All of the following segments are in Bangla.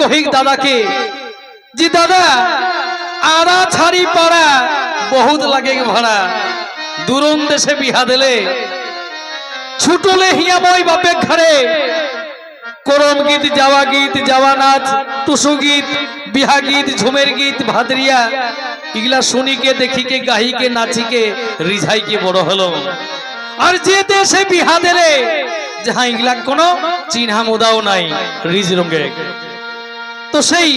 কহিক দাদাকে যে দাদা আড়া ছাড়ি পাড়া বহুত লাগে ভাড়া দূরন দেশে বিহা দিলে ছুটলে হিয়াময় বাপে ঘরে করম গীত যাওয়া নাচ টুসু গীত বিহা গীত ঝুমের গীত ভাদরিয়া এগুলা শুনিকে দেখিকে গাহিকে নাচিকে রিঝাইকে বড় হলো আর যে দেশে বিহা দিলে যাহা এগুলা কোনো চিহ্না মুদাও নাই রিজ রঙে তো সেই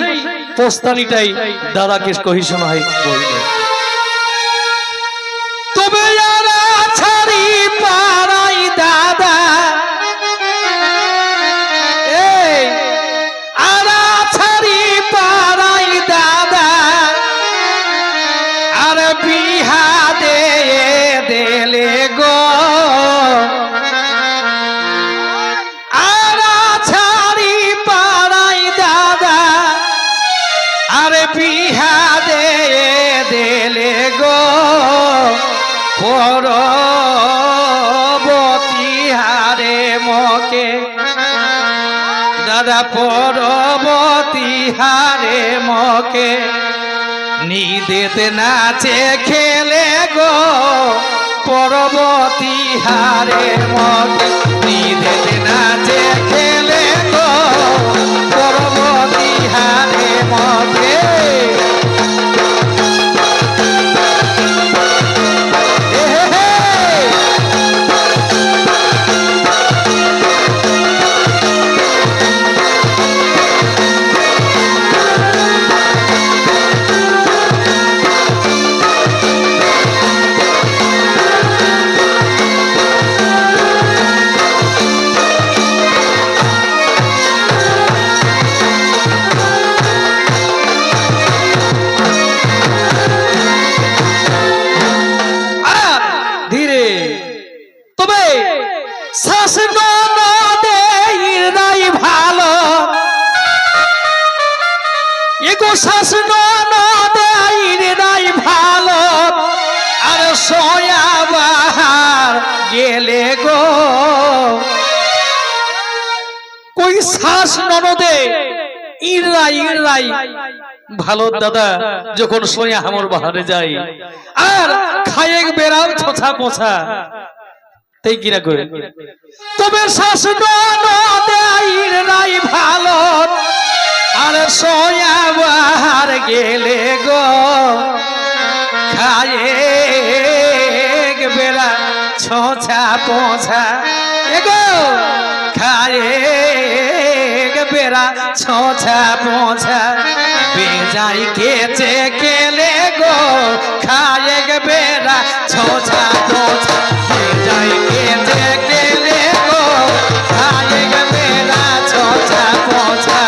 পোস্তানিটাই দাদাকে কহি শোনাই তবে আড়া ছাড়ি পাড়াই দাদা আড়া ছাড়ি পাড়াই দাদা আর বিহা দেলে গো আড়া ছাড়ি পাড়াই দাদা আর বিহা দেলে গো পরবতী হারে মকে দাদা পরবতী হারে মকে নিদেতে নাচে খেলে গো পরবতী হারে মকে নিদেতে নাচে খেলে গো পরবতী হারে মকে গেলে গো কই শ্বাস ননদে ইরাই ভালো দাদা যখন সোয়া হামর বাহারে যাই আর খায়েক বেরাও ছোছা পোছা তাই কিরা করে তবে শ্বাস ননদে ইরাই ভালো আর সোয়া বাহার গেলে গো খায়ে বেড়া ছোছা পোছা এগো খায়ে বেড়া ছোছা পোছা বেজাই কেচে কেলে গো খায়ে বেড়া ছোছা পোছা বেজাই কেচে কেলে গো খায়ে বেড়া ছোছা পোছা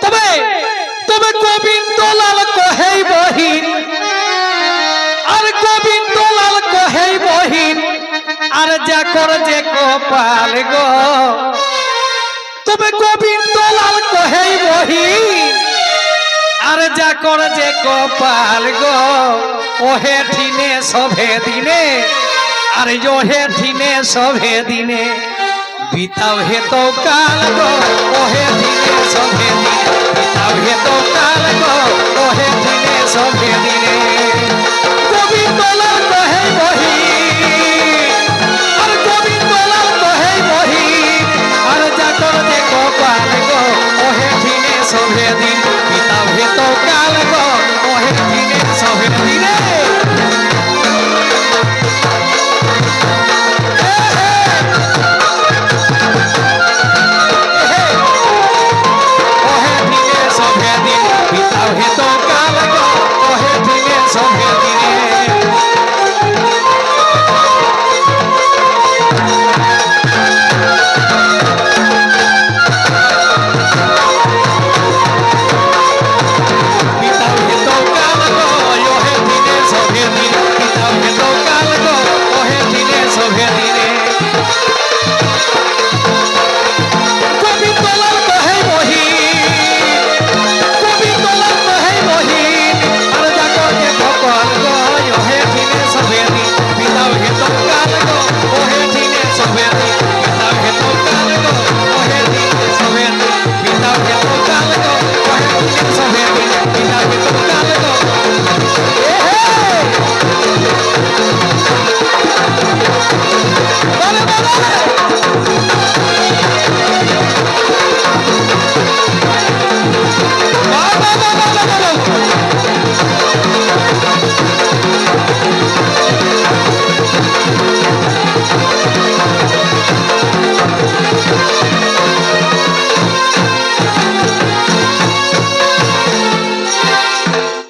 তবে তবে গোবিন্দ লাল কহেই বহিন আর গোবিন্দ লাল কহেই বহিন আর যা কর যে কপাল গো তবে গোবিন্দ লাল কহেই বহিন আর যা কর যে কপাল গো ওহে ঠিনে সভে দিনে আর ওহে ঠিনে সভে দিনে বিতাও হে তো কাল গো ওহে ঠিনে